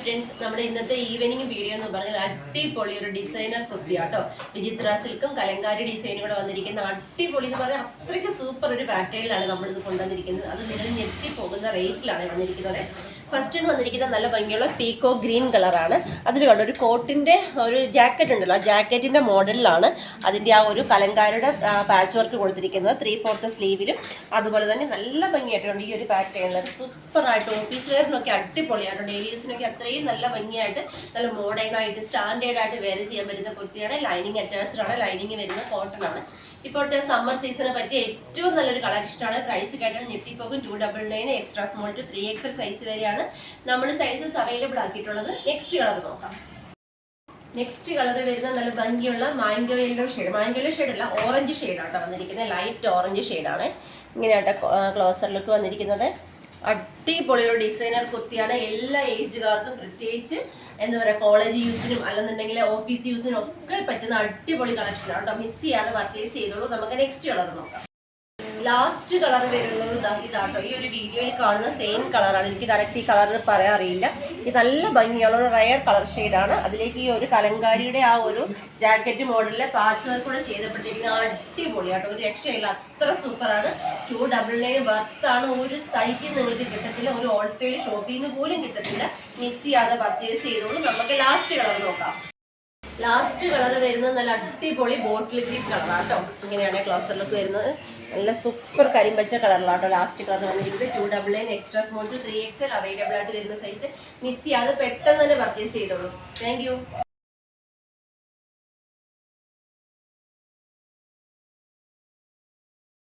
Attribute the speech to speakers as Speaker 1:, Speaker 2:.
Speaker 1: Friends, നമ്മുടെ ഇന്നത്തെ evening video എന്ന് പറഞ്ഞാൽ അടിപൊളി ഒരു ഡിസൈനർ കുർത്തിയാട്ടോ. വിചിത്ര സിൽക്കും കലങ്കാരി ഡിസൈനും കൂടെ വന്നിരിക്കുന്ന അടിപൊളി എന്ന് പറഞ്ഞാൽ അത്രയ്ക്ക് സൂപ്പർ ഒരു പാറ്റേണിലാണ് നമ്മളിത് കൊണ്ടുവന്നിരിക്കുന്നത്. അത് നിങ്ങൾ ഞെട്ടി പോകുന്ന റേറ്റിലാണ് വന്നിരിക്കുന്നത്. ഫസ്റ്റ് വന്നിരിക്കുന്ന നല്ല ഭംഗിയുള്ള പീക്കോ ഗ്രീൻ കളറാണ്. അതിൽ കണ്ട ഒരു കോട്ടിൻ്റെ ഒരു ജാക്കറ്റ് ഉണ്ടല്ലോ, ആ ജാക്കറ്റിൻ്റെ മോഡലിലാണ് അതിൻ്റെ ആ ഒരു കലങ്കാരുടെ പാച്ച് വർക്ക് കൊടുത്തിരിക്കുന്നത്. 3/4 സ്ലീവിലും അതുപോലെ തന്നെ നല്ല ഭംഗിയായിട്ടുണ്ട് ഈ ഒരു പാറ്റേണിൽ. സൂപ്പറായിട്ട് ഓഫീസ് വെയറിനൊക്കെ അടിപൊളിയായിട്ട്, ഡെയിലി യൂസിനൊക്കെ അത്രയും നല്ല ഭംഗിയായിട്ട് നല്ല മോഡേണായിട്ട് സ്റ്റാൻഡേർഡായിട്ട് വെയർ ചെയ്യാൻ പറ്റുന്ന കുർത്തിയാണ്. ലൈനിങ് അറ്റാച്ച്ഡ് ആണ്, ലൈനിങ് വരുന്നത് കോട്ടൺ ആണ്. ഇപ്പോഴത്തെ സമ്മർ സീസണിനെ പറ്റിയ ഏറ്റവും നല്ലൊരു കളക്ഷനാണ്. പ്രൈസ് കേട്ടാൽ ഞെട്ടിപ്പോകും. 299 extra small to 3XL size വരെയാണ് നമ്മൾ സൈസസ് അവൈലബിൾ ആക്കിയിട്ടുള്ളത്. നെക്സ്റ്റ് കളർ നോക്കാം. നെക്സ്റ്റ് കളർ വരുന്നത് നല്ല ഭംഗിയുള്ള mango yellow shade. Mango yellow shade അല്ല, ഓറഞ്ച് ഷെയ്ഡാട്ടോ വന്നിരിക്കുന്നത്. ലൈറ്റ് ഓറഞ്ച് ഷെയ്ഡാണ്. ഇങ്ങനെയാട്ടോ ക്ലോസർ ലുക്ക് വന്നിരിക്കുന്നത്. അടിപൊളി ഒരു ഡിസൈനർ കുർത്തിയാണ്. എല്ലാ ഏജുകാർക്കും, പ്രത്യേകിച്ച് എന്താ പറയുക, കോളേജ് യൂസിനും അല്ലെന്നുണ്ടെങ്കിൽ ഓഫീസ് യൂസിനും ഒക്കെ പറ്റുന്ന അടിപൊളി കളക്ഷനാണ് കേട്ടോ. മിസ് ചെയ്യാതെ പർച്ചേസ് ചെയ്തോളൂ. നമുക്ക് നെക്സ്റ്റ് കളർ നോക്കാം. ലാസ്റ്റ് കളർ വരുന്നത് ഇതാട്ടോ. ഈ ഒരു വീഡിയോയിൽ കാണുന്ന സെയിം കളറാണ്. എനിക്ക് കറക്റ്റ് ഈ കളർ പറയാൻ അറിയില്ല. ഇത് നല്ല ഭംഗിയുള്ള ഒരു റയർ കളർ ഷെയ്ഡാണ്. അതിലേക്ക് ഈ ഒരു കലങ്കാരിയുടെ ആ ഒരു ജാക്കറ്റ് മോഡലിലെ പാച്ച് വർക്ക് കൂടെ ചെയ്തപ്പോഴത്തേക്കും അടിപൊളിയാട്ടോ. ഒരു രക്ഷയില്ല, അത്ര സൂപ്പറാണ്. 299 വർത്താണ്. ഒരു സൈറ്റിൽ നിങ്ങൾക്ക് കിട്ടത്തില്ല, ഒരു ഹോൾസെയിൽ ഷോപ്പിൽ നിന്ന് പോലും കിട്ടത്തില്ല. മിസ് ചെയ്യാതെ പർച്ചേസ് ചെയ്തോളൂ. നമുക്ക് ലാസ്റ്റ് കളർ നോക്കാം. ലാസ്റ്റ് കളർ വരുന്നത് നല്ല അടിപൊളി ബോട്ടിൽ ഗ്രീൻ കളറാട്ടോ. ഇങ്ങനെയാണ് ക്ലോസർ ലുക്ക് വരുന്നത്. നല്ല സൂപ്പർ കരിമ്പച്ച കളറിലാട്ടോ ലാസ്റ്റ് കളർ വന്നിരിക്കുന്നത്. 299 extra small to 3XL available ആയിട്ട് വരുന്ന സൈസ്. മിസ് ചെയ്യാതെ പെട്ടെന്ന് തന്നെ പർച്ചേസ് ചെയ്തോളൂ. Thank you.